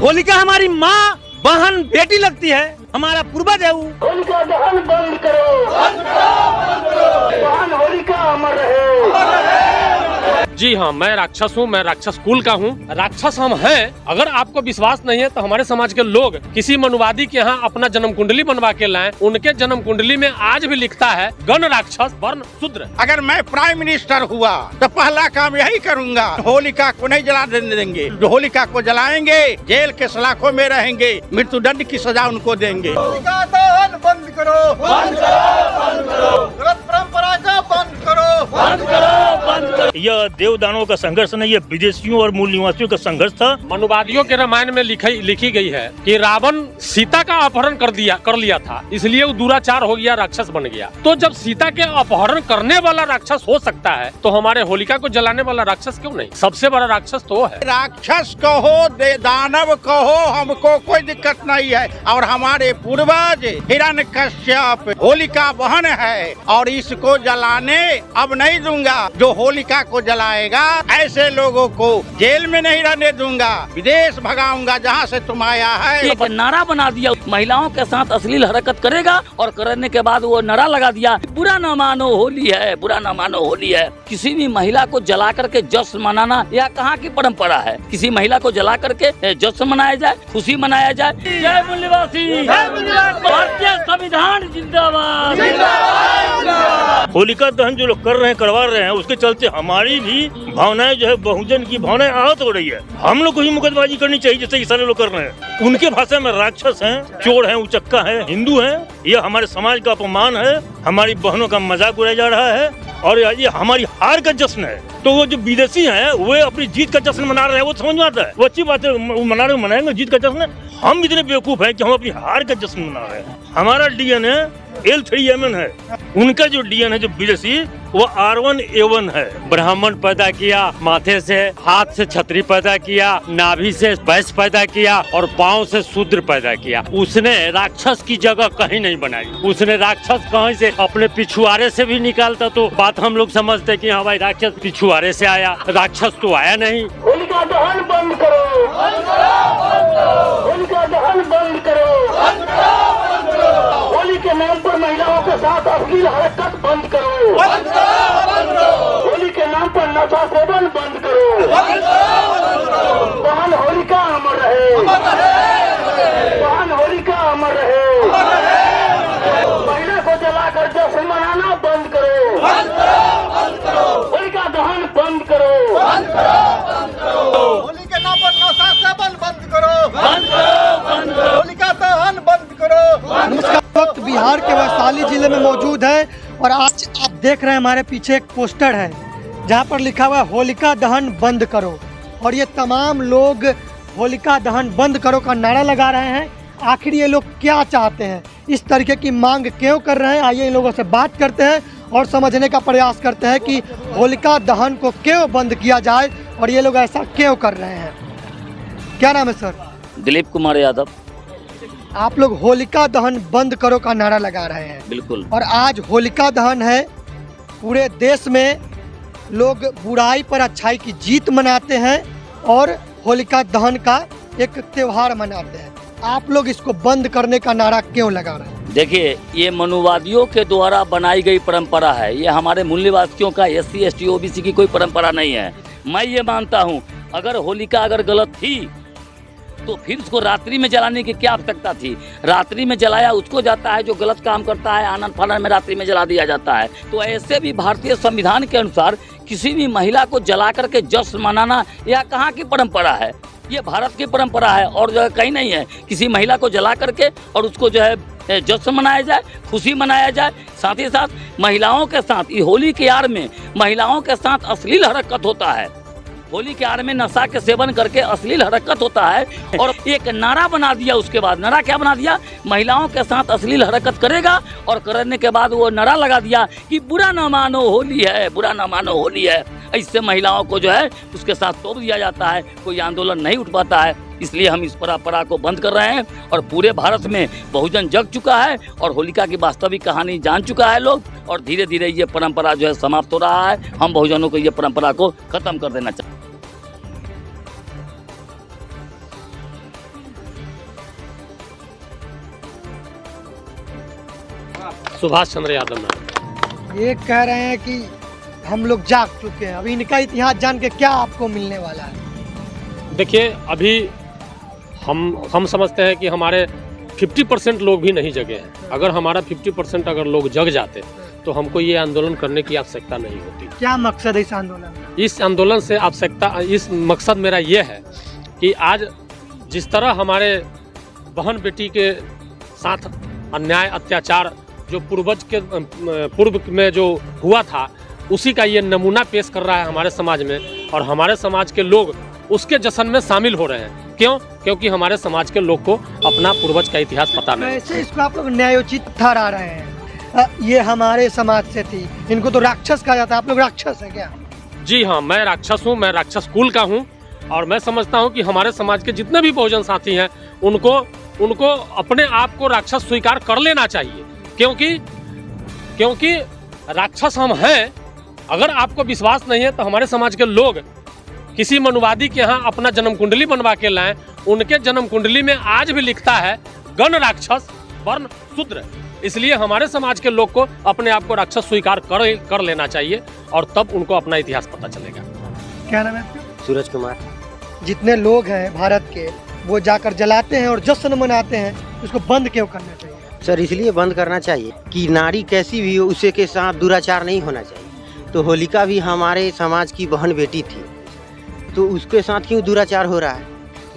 होलिका हमारी माँ, बहन, बेटी लगती है, हमारा पूर्वज है वो। होलिका दहन बंद करो, बहन होलिका अमर रहे। जी हाँ, मैं राक्षस हूँ, मैं राक्षस कुल का हूँ। राक्षस हम हैं। अगर आपको विश्वास नहीं है तो हमारे समाज के लोग किसी मनुवादी के यहाँ अपना जन्म कुंडली बनवा के लाएं। उनके जन्म कुंडली में आज भी लिखता है गण राक्षस वर्ण शूद्र। अगर मैं प्राइम मिनिस्टर हुआ तो पहला काम यही करूंगा, होलिका को नहीं जला देंगे। जो होलिका को जलाएंगे जेल के सलाखों में रहेंगे, मृत्यु दंड की सजा उनको देंगे। होलिका दहन बंद करो, बंद करो, बंद करो, गलत परंपरा का बंद करो, बंद करो, बंद करो। यह देव दानवों का संघर्ष नहीं, ये विदेशियों और मूल निवासियों का संघर्ष था। मनुवादियों के रामायण में लिखी गई है कि रावण सीता का अपहरण कर लिया था, इसलिए वो दुराचार हो गया, राक्षस बन गया। तो जब सीता के अपहरण करने वाला राक्षस हो सकता है तो हमारे होलिका को जलाने वाला राक्षस क्यों नहीं? सबसे बड़ा राक्षस तो वो है। राक्षस कहो दानव कहो, हमको कोई दिक्कत नहीं है। और हमारे पूर्वज हिरण्यकश्यप होलिका बहन है और इसको जलाने अब नहीं दूंगा। जो होलिका को जलाएगा ऐसे लोगों को जेल में नहीं रहने दूंगा, विदेश भगाऊंगा जहाँ से तुम आया है। एक नारा बना दिया, महिलाओं के साथ अश्लील हरकत करेगा और करने के बाद वो नारा लगा दिया, बुरा न मानो होली है, बुरा न मानो होली है। किसी भी महिला को जला करके जश्न मनाना यह कहाँ की परंपरा है? किसी महिला को जला करके जश्न मनाया जाए, खुशी मनाया जाए। जय मूल्यवासी, भारतीय संविधान जिंदाबाद। होलिका दहन जो लोग कर रहे हैं, करवा रहे हैं, उसके चलते हमारी भी भावनाएं जो है, बहुजन की भावनाएं आहत हो रही है। हम लोग को ही मुकदबाजी करनी चाहिए जैसे ये सारे लोग कर रहे हैं। उनके भाषा में राक्षस हैं, चोर हैं, उचक्का है, हिंदू हैं। ये हमारे समाज का अपमान है, हमारी बहनों का मजाक उड़ाया जा रहा है और ये हमारी हार का जश्न है। तो वो जो विदेशी हैं वो अपनी जीत का जश्न मना रहे हैं, वो समझ में आता है, वो अच्छी बात है, मनाएंगे जीत का जश्न। हम इतने बेवकूफ हैं कि हम अपनी हार का जश्न मना रहे हैं। हमारा डीएनए L3MN है, उनका जो डीएनए जो विदेशी वो R1A1 है। ब्राह्मण पैदा किया, माथे से हाथ से छतरी पैदा किया, नाभि से वैश्य पैदा किया और पाँव से शूद्र पैदा किया। उसने राक्षस की जगह कहीं नहीं बनाई। उसने राक्षस कहीं से अपने पिछुआरे से भी निकालता तो बात हम लोग समझते कि हाँ भाई राक्षस पिछुआरे से आया, राक्षस तो आया नहीं। होलिका दहन बंद करो, बंद करो, बंद करो, होलिका दहन बंद करो, बंद करो, बंद करो, होली के नाम पर महिलाओं के साथ अश्लील हरकत बंद करो, बंद करो, बंद करो, होली के नाम पर नशा सेवन बंद करो, बंद करो, बंद करो, बहन होलिका अमर रहे, बहन होलिका अमर रहे, महिला को जलाकर जश्न मनाना बंद करो, बंद करो, बंद करो, होलिका दहन बंद करो, बंद करो, बंद करो, होली के नाम पर नशा सेवन बंद करो, बंद करो, बंद करो, होलिका दहन बंद करो। वक्त बिहार के वैशाली जिले में मौजूद है और आज आप देख रहे हैं हमारे पीछे एक पोस्टर है जहां पर लिखा हुआ है होलिका दहन बंद करो। और ये तमाम लोग होलिका दहन बंद करो का नारा लगा रहे हैं। आखिर ये लोग क्या चाहते हैं, इस तरीके की मांग क्यों कर रहे हैं? आइए इन लोगों से बात करते हैं और समझने का प्रयास करते हैं कि होलिका दहन को क्यों बंद किया जाए और ये लोग ऐसा क्यों कर रहे हैं। क्या नाम है सर? दिलीप कुमार यादव। आप लोग होलिका दहन बंद करो का नारा लगा रहे हैं। बिल्कुल। और आज होलिका दहन है, पूरे देश में लोग बुराई पर अच्छाई की जीत मनाते हैं और होलिका दहन का एक त्योहार मनाते हैं। आप लोग इसको बंद करने का नारा क्यों लगा रहे हैं? देखिए, ये मनुवादियों के द्वारा बनाई गई परंपरा है। ये हमारे मूल्यवासियों का SC ST OBC की कोई परंपरा नहीं है। मैं ये मानता हूँ अगर होलिका अगर गलत थी तो फिर उसको रात्रि में जलाने की क्या आवश्यकता थी? रात्रि में जलाया उसको जाता है जो गलत काम करता है, आनंद फानन में रात्रि में जला दिया जाता है। तो ऐसे भी भारतीय संविधान के अनुसार किसी भी महिला को जला करके जश्न मनाना यह कहाँ की परंपरा है? ये भारत की परंपरा है और जो है कहीं नहीं है। किसी महिला को जला करके और उसको जो है जश्न मनाया जाए, खुशी मनाया जाए। साथ ही साथ महिलाओं के साथ होली के आड़ में महिलाओं के साथ अश्लील हरकत होता है। होली के आड़ में नशा के सेवन करके अश्लील हरकत होता है और एक नारा बना दिया। उसके बाद नारा क्या बना दिया? महिलाओं के साथ अश्लील हरकत करेगा और करने के बाद वो नारा लगा दिया कि बुरा न मानो होली है, बुरा न मानो होली है। इससे महिलाओं को जो है उसके साथ तोड़ दिया जाता है, कोई आंदोलन नहीं उठ पाता है। इसलिए हम इस परंपरा को बंद कर रहे हैं और पूरे भारत में बहुजन जग चुका है और होलिका की वास्तविक कहानी जान चुका है लोग और धीरे धीरे ये परंपरा जो है समाप्त हो रहा है। हम बहुजनों को ये परंपरा को खत्म कर देना चाहते हैं। सुभाष चंद्र यादव नाम। ये कह रहे हैं कि हम लोग जाग चुके हैं, अभी इनका इतिहास जान के क्या आपको मिलने वाला है? देखिए, अभी हम समझते हैं कि हमारे 50% लोग भी नहीं जगे हैं। अगर हमारा 50% अगर लोग जग जाते तो हमको ये आंदोलन करने की आवश्यकता नहीं होती। क्या मकसद है इस आंदोलन का? इस आंदोलन से इस मकसद मेरा ये है कि आज जिस तरह हमारे बहन बेटी के साथ अन्याय अत्याचार जो पूर्व में जो हुआ था, उसी का ये नमूना पेश कर रहा है हमारे समाज में, और हमारे समाज के लोग उसके जश्न में शामिल हो रहे हैं। क्यों? क्योंकि हमारे समाज के लोग को अपना पूर्वज का इतिहास पता नहीं। वैसे इसको आप लोग न्यायोचित ठहरा रहे हैं। ये हमारे समाज से थी, इनको तो राक्षस कहा जाता है, आप लोग राक्षस हैं क्या? जी हाँ, मैं राक्षस हूँ, मैं राक्षस कुल का हूँ, और मैं समझता हूँ कि हमारे समाज के जितने भी बहुजन साथी हैं उनको अपने आप को राक्षस स्वीकार कर लेना चाहिए, क्योंकि राक्षस हम हैं। अगर आपको विश्वास नहीं है तो हमारे समाज के लोग किसी मनुवादी के यहाँ अपना जन्म कुंडली बनवा के लाएं। उनके जन्म कुंडली में आज भी लिखता है गण राक्षस वर्ण शूद्र। इसलिए हमारे समाज के लोग को अपने आप को राक्षस स्वीकार कर लेना चाहिए, और तब उनको अपना इतिहास पता चलेगा। क्या नाम है आपका? सूरज कुमार। जितने लोग हैं भारत के, वो जाकर जलाते हैं और जश्न मनाते हैं, उसको बंद क्यों करना चाहिए? सर, इसलिए बंद करना चाहिए कि नारी कैसी भी हो, उसे के साथ दुराचार नहीं होना चाहिए। तो होलिका भी हमारे समाज की बहन बेटी थी, तो उसके साथ क्यों दुराचार हो रहा है?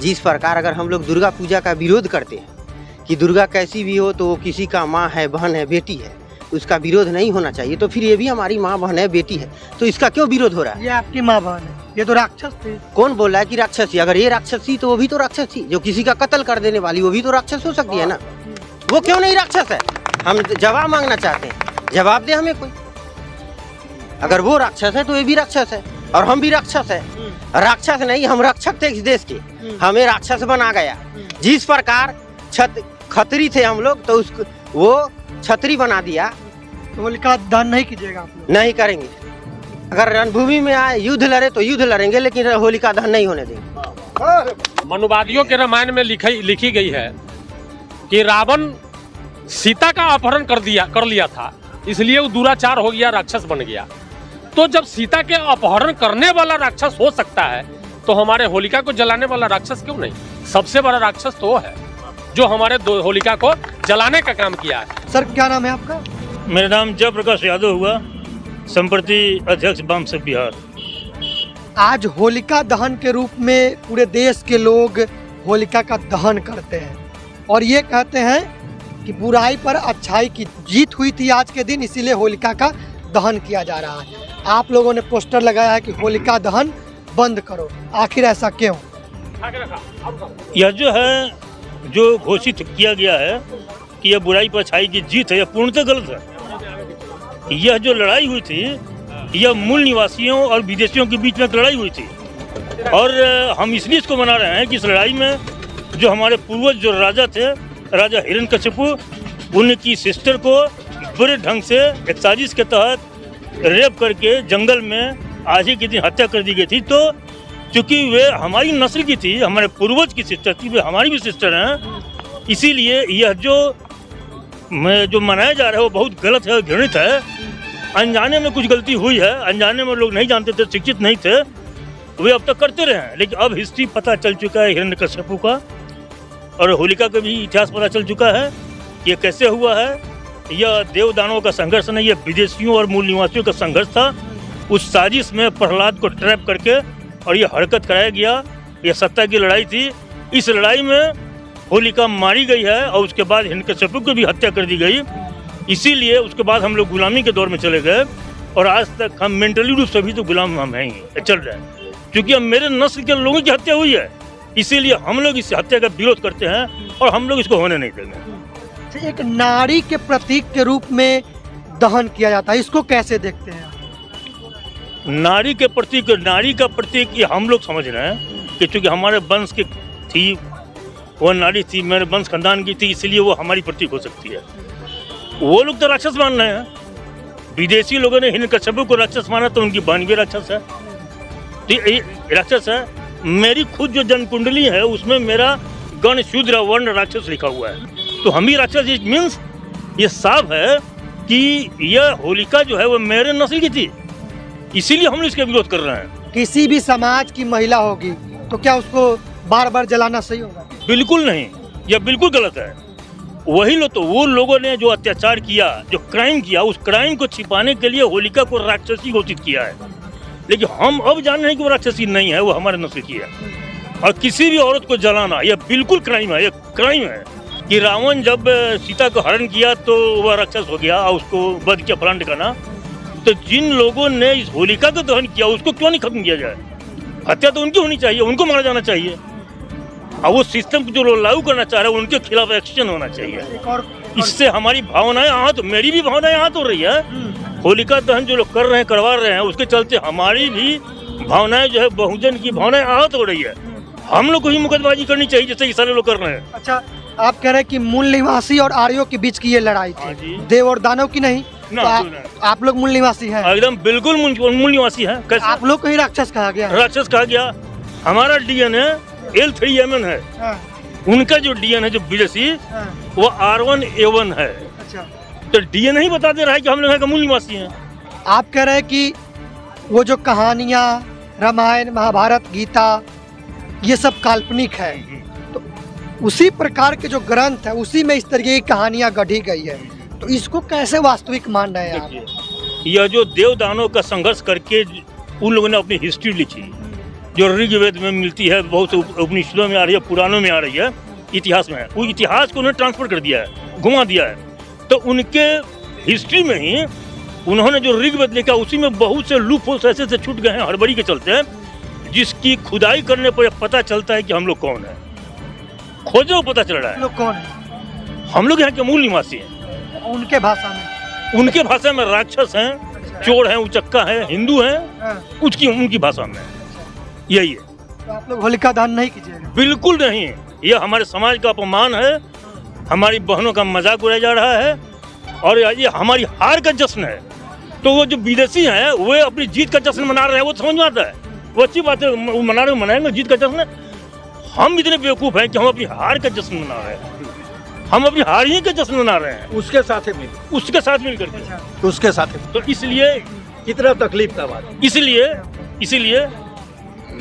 जिस प्रकार अगर हम लोग दुर्गा पूजा का विरोध करते हैं कि दुर्गा कैसी भी हो तो वो किसी का माँ है, बहन है, बेटी है, उसका विरोध नहीं होना चाहिए। तो फिर ये भी हमारी माँ बहन है, बेटी है, तो इसका क्यों विरोध हो रहा है? ये आपकी माँ बहन है, ये तो राक्षस थी। कौन बोल रहा है कि राक्षस थी? अगर ये राक्षस थी तो वो भी तो राक्षस थी। जो किसी का कत्ल कर देने वाली, वो भी तो राक्षस हो सकती है ना। वो क्यों नहीं राक्षस है? हम जवाब मांगना चाहते हैं, जवाब दे हमें कोई। अगर वो राक्षस है तो ये भी राक्षस है, और हम भी राक्षस है। राक्षस नहीं, हम रक्षक थे इस देश के, हमें राक्षस बना गया। जिस प्रकार खत्री थे हम लोग, तो उसको वो छतरी बना दिया। तो होलिका दहन नहीं कीजिएगा आप लोग? नहीं करेंगे। अगर रणभूमि में आए युद्ध लड़े तो युद्ध लड़ेंगे, लेकिन होलिका दहन नहीं होने देंगे। मनुवादियों के रामायण में लिखी गई है कि रावण सीता का अपहरण कर लिया था, इसलिए वो दुराचार हो गया, राक्षस बन गया। तो जब सीता के अपहरण करने वाला राक्षस हो सकता है, तो हमारे होलिका को जलाने वाला राक्षस क्यों नहीं? सबसे बड़ा राक्षस तो वो है जो हमारे होलिका को जलाने का काम किया है। सर, क्या नाम है आपका? मेरा नाम जयप्रकाश यादव हुआ, संप्रति अध्यक्ष वामसे बिहार। आज होलिका दहन के रूप में पूरे देश के लोग होलिका का दहन करते हैं और ये कहते हैं कि बुराई पर अच्छाई की जीत हुई थी आज के दिन, इसीलिए होलिका का दहन किया जा रहा है। आप लोगों ने पोस्टर लगाया है कि होलिका दहन बंद करो, आखिर ऐसा क्यों? यह जो है, जो घोषित किया गया है कि यह बुराई पर अच्छाई की जीत है, यह पूर्णतः गलत है। यह जो लड़ाई हुई थी, यह मूल निवासियों और विदेशियों के बीच में एक लड़ाई हुई थी, और हम इसलिए इसको मना रहे हैं कि इस लड़ाई में जो हमारे पूर्वज जो राजा थे, राजा हिरण्यकशिपु, उनकी सिस्टर को बुरे ढंग से एक साजिश के तहत रेप करके जंगल में आज ही के दिन हत्या कर दी गई थी। तो चूंकि वे हमारी नस्ल की थी, हमारे पूर्वज की सिस्टर थी, वे हमारी भी सिस्टर हैं, इसीलिए यह जो मनाया जा रहा है वो बहुत गलत है, घृणित है। अनजाने में कुछ गलती हुई है, अनजाने में लोग नहीं जानते थे, शिक्षित नहीं थे, वे अब तक करते रहे हैं। लेकिन अब हिस्ट्री पता चल चुका है हिरण्यकशिपु का, और होलिका का भी इतिहास पता चल चुका है। ये कैसे हुआ है? यह देवदानों का संघर्ष नहीं, यह विदेशियों और मूल निवासियों का संघर्ष था। उस साजिश में प्रहलाद को ट्रैप करके और ये हरकत कराया गया, यह सत्ता की लड़ाई थी। इस लड़ाई में होलिका मारी गई है और उसके बाद हिरण्यकशिपु की भी हत्या कर दी गई। इसीलिए उसके बाद हम लोग गुलामी के दौर में चले गए, और आज तक हम मेंटली रूप से भी तो गुलाम हम हैं ही चल रहे हैं, क्योंकि अब मेरे नस्ल के लोगों की हत्या हुई है। इसीलिए हम लोग इस हत्या का विरोध करते हैं और हम लोग इसको होने नहीं देंगे। एक नारी के प्रतीक के रूप में दहन किया जाता है, इसको कैसे देखते हैं? नारी के प्रतीक, नारी का प्रतीक ये हम लोग समझ रहे हैं कि चूँकि हमारे वंश की थी, वह नारी थी, मेरे वंश खानदान की थी, इसलिए वो हमारी प्रतीक हो सकती है। वो लोग तो राक्षस मान रहे हैं। विदेशी लोगों ने हिरण्यकशिपु को राक्षस माना, तो उनकी बहन भी राक्षस है, राक्षस है। मेरी खुद जो जन्म कुंडली है उसमें मेरा गण शूद्र वर्ण राक्षस लिखा हुआ है, तो हम ही राक्षस। इट मीन्स ये साफ है कि यह होलिका जो है वो मेरे नस्ल की थी, इसीलिए हम इसका विरोध कर रहे हैं। किसी भी समाज की महिला होगी तो क्या उसको बार बार जलाना सही होगा? बिल्कुल नहीं, यह बिल्कुल गलत है। वही लोग तो वो लोगों ने जो अत्याचार किया, जो क्राइम किया, उस क्राइम को छिपाने के लिए होलिका को राक्षसी घोषित किया है। लेकिन हम अब जान रहे हैं कि वो राक्षसी नहीं है, वो हमारे नस्ल की है। और किसी भी औरत को जलाना यह बिल्कुल क्राइम है, यह क्राइम है। कि रावण जब सीता को हरण किया तो वह राक्षस हो गया और उसको वध किया फलान ठिकाना, तो जिन लोगों ने इस होलिका को दहन किया उसको क्यों नहीं खत्म किया जाए? हत्या तो उनकी होनी चाहिए, उनको मारा जाना चाहिए। और वो सिस्टम जो लोग लागू करना चाह रहे हैं उनके खिलाफ एक्शन होना चाहिए। इससे हमारी भावनाएं आहत, मेरी भी भावनाएं आहत हो रही है। होलिका दहन जो लोग कर रहे हैं, करवा रहे हैं, उसके चलते हमारी भी भावनाएं जो है, बहुजन की भावनाएं आहत हो रही है। हम लोग को ही मुकदबाजी करनी चाहिए जैसे ये सारे लोग कर रहे हैं। अच्छा, आप कह रहे हैं कि मूल निवासी और आर्यों के बीच की ये लड़ाई थी, देव और दानव की नहीं? ना, तो आप लोग मूल निवासी हैं? एकदम बिल्कुल मूल निवासी हैं। कैसे आप लोग को ही राक्षस कहा गया? राक्षस कहा गया। हमारा डीएनए L3MN है। हाँ। उनका जो डीएनए जो विदेशी वो R1A1 है। अच्छा, तो डीएनए ही बता दे रहा है कि हम लोग यहाँ के मूल निवासी हैं। आप कह रहे हैं कि वो जो कहानियाँ रामायण महाभारत गीता ये सब काल्पनिक है, तो उसी प्रकार के जो ग्रंथ है उसी में इस तरीके की कहानियाँ गढ़ी गई है, तो इसको कैसे वास्तविक मान रहे हैं आप? यह जो देव दानव का संघर्ष करके उन लोगों ने अपनी हिस्ट्री लिखी, जो ऋग्वेद में मिलती है, बहुत से उपनिषदों में आ रही है, पुराणों में आ रही है, इतिहास में है, वो इतिहास को उन्होंने ट्रांसफर कर दिया है, घुमा दिया है। तो उनके हिस्ट्री में ही उन्होंने जो ऋग्वेद लिखा उसी में बहुत से लूप होल्स ऐसे से छूट गए हैं हड़बड़ी के चलते, जिसकी खुदाई करने पर पता चलता है कि हम लोग कौन है। खोजो पता चल रहा है लोग कौन है। हम लोग यहाँ के मूल निवासी हैं। उनके भाषा में? उनके भाषा में राक्षस हैं, चोर हैं, उचक्का है, हिंदू हैं, उनकी भाषा में यही है। तो आप लोग होलिका दहन नहीं कीजिएगा? बिल्कुल नहीं, यह हमारे समाज का अपमान है, हमारी बहनों का मजाक उड़ाया जा रहा है और ये हमारी हार का जश्न है। तो वो जो विदेशी हैं वे अपनी जीत का जश्न मना रहे हैं, वो समझ में आता है, वो अच्छी बात है, वो मना रहे, मनाएंगे जीत का जश्न। हम इतने बेवकूफ़ हैं कि हम अपनी हार का जश्न मना रहे हैं, हम अपनी हार ही का जश्न मना रहे हैं उसके साथ मिल करके, उसके साथ। तो इसलिए कितना तकलीफ का बात, इसलिए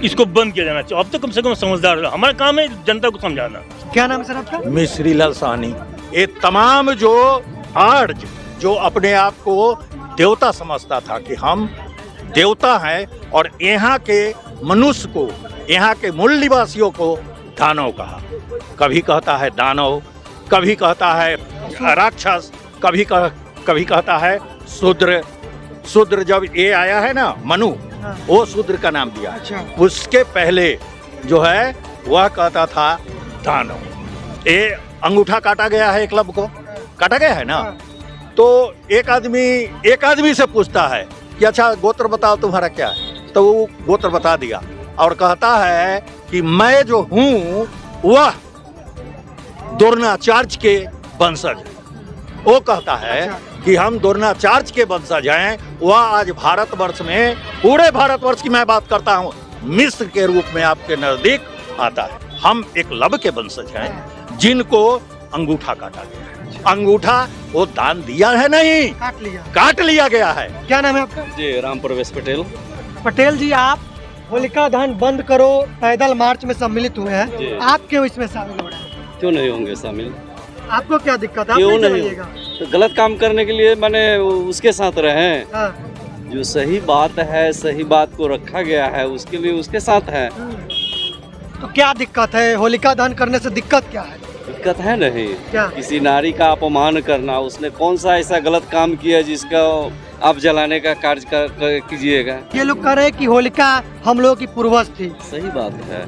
इसको बंद किया जाना चाहिए। अब तो कम से कम समझदार है, हमारा काम है जनता को समझाना। क्या नाम है सर आपका? मिश्री लाल साहनी। ये तमाम जो आर्य जो अपने आप को देवता समझता था कि हम देवता हैं, और यहाँ के मनुष्य को, यहाँ के मूल निवासियों को दानव कहा। कभी कहता है दानव, कभी कहता है राक्षस, कभी कहता है शूद्र। शूद्र जब ये आया है ना मनु, वो शूद्र का नाम दिया। अच्छा। उसके पहले जो है वह कहता था दानव। ये अंगूठा काटा गया है, एकलव्य को काटा गया है ना, तो एक आदमी से पूछता है कि अच्छा गोत्र बताओ तुम्हारा क्या है, तो वो गोत्र बता दिया और कहता है कि मैं जो हूँ वह द्रोणाचार्य के वंशज। वो कहता है कि हम द्रोणाचार्य के वंशज हैं। वह आज भारतवर्ष में, पूरे भारतवर्ष की मैं बात करता हूँ, मिस्र के रूप में आपके नजदीक आता है। हम एकलव्य के वंशज हैं जिनको अंगूठा काटा गया है। अंगूठा वो दान दिया है नहीं, काट लिया गया है। क्या नाम है आपका? जी राम प्रवेश पटेल। पटेल जी, आप होलिका दहन बंद करो पैदल मार्च में सम्मिलित हुए हैं, आप क्यों इसमें शामिल हो रहे हैं? क्यों नहीं होंगे शामिल? आपको क्या दिक्कत है? क्यों नहीं? तो गलत काम करने के लिए मैंने उसके साथ रहे। जो सही बात है, सही बात को रखा गया है, उसके लिए उसके साथ है। तो क्या दिक्कत है? होलिका दहन करने से दिक्कत क्या है? दिक्कत है नहीं। क्या? किसी नारी का अपमान करना, उसने कौन सा ऐसा गलत काम किया जिसका आप जलाने का कार्य कीजिएगा? ये लोग कह रहे हैं कि होलिका हम लोगों की पूर्वज थी। सही बात है।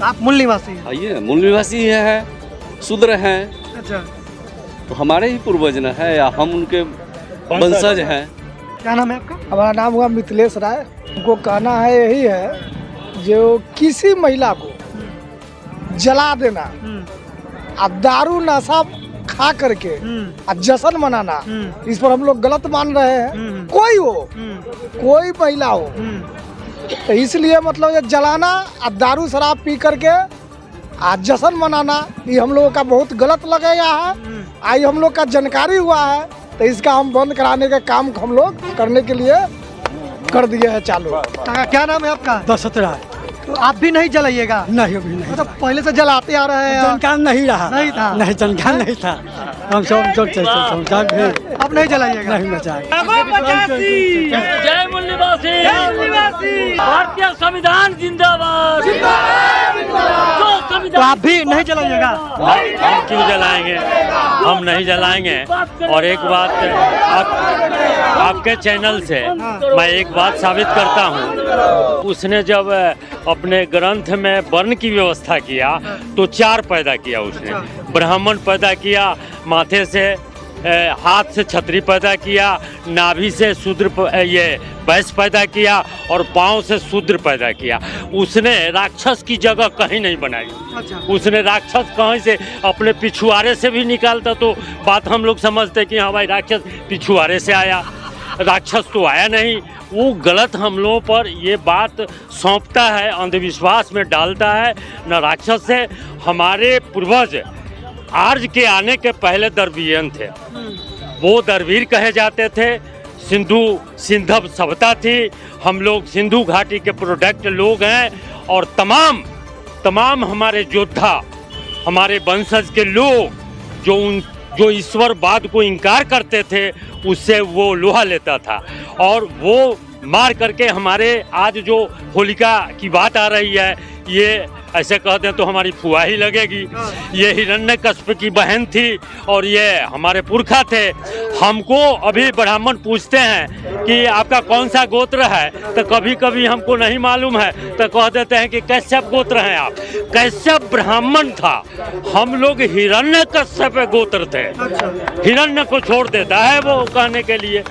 आप मूल निवासी हैं? आइए, मूल निवासी है, शूद्र हैं। अच्छा, तो हमारे ही पूर्वज न है या हम उनके वंशज हैं। क्या नाम है आपका? हमारा नाम हुआ मिथिलेश राय। उनको कहना है यही है, जो किसी महिला को जला देना, अब दारू नशा खा करके अब जश्न मनाना, इस पर हम लोग गलत मान रहे हैं। कोई हो, कोई महिला हो, तो इसलिए मतलब ये जलाना और दारू शराब पी करके आज जश्न मनाना, ये हम लोगों का बहुत गलत लगेगा है। आई हम लोग का जानकारी हुआ है तो इसका हम बंद कराने का काम हम लोग करने के लिए कर दिए है चालू। काका क्या नाम है आपका? दशरथ राय। तो आप भी नहीं जलाइएगा? नहीं अभी नहीं, मतलब पहले से जलाते आ रहे हैं? जानकार नहीं रहा, नहीं था? नहीं जानकार नहीं था, हम सब समझा भी अब नहीं जलाइएगा? नहीं बचाए। जय मूल्यवासी, भारतीय संविधान जिंदाबाद। तो आप भी नहीं जलाइएगा? हम क्यों जलाएंगे, हम नहीं जलाएंगे। और एक बात आपके चैनल से मैं एक बात साबित करता हूँ, उसने जब अपने ग्रंथ में वर्ण की व्यवस्था किया तो 4 पैदा किया उसने। ब्राह्मण पैदा किया, माथे से हाथ से छतरी पैदा किया, नाभि से शूद्र ये वैश्य पैदा किया और पाँव से शूद्र पैदा किया। उसने राक्षस की जगह कहीं नहीं बनाई। उसने राक्षस कहीं से अपने पिछुआरे से भी निकालता तो बात हम लोग समझते कि हाँ भाई राक्षस पिछुआरे से आया, राक्षस तो आया नहीं। वो गलत हम लोगों पर ये बात सौंपता है, अंधविश्वास में डालता है। न राक्षस है, हमारे पूर्वज आर्य के आने के पहले दरवीयन थे, वो दरवीर कहे जाते थे। सिंधव सभ्यता थी, हम लोग सिंधु घाटी के प्रोडक्ट लोग हैं। और तमाम हमारे योद्धा, हमारे वंशज के लोग जो ईश्वरवाद को इनकार करते थे, उससे वो लोहा लेता था और वो मार करके हमारे आज जो होलिका की बात आ रही है, ये ऐसे कहते हैं तो हमारी फुआ ही लगेगी। ये हिरण्यकश्यप की बहन थी और ये हमारे पुरखा थे। हमको अभी ब्राह्मण पूछते हैं कि आपका कौन सा गोत्र है, तो कभी कभी हमको नहीं मालूम है तो कह देते हैं कि कश्यप गोत्र हैं आप। कश्यप ब्राह्मण था, हम लोग हिरण्यकश्यप गोत्र थे। हिरण्य को छोड़ देता है वो कहने के लिए।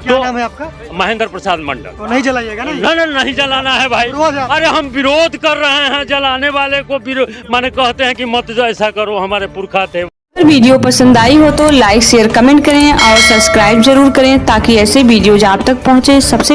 क्या नाम है आपका? महेंद्र प्रसाद मंडल। तो नहीं जलाइएगा ना? नहीं जलाना है भाई। अरे हम विरोध कर रहे हैं, जलाने वाले को माने कहते हैं कि मत ऐसा करो, हमारे पुरखा थे। वीडियो पसंद आई हो तो लाइक शेयर कमेंट करें और सब्सक्राइब जरूर करें ताकि ऐसे वीडियोज आप तक पहुंचे सबसे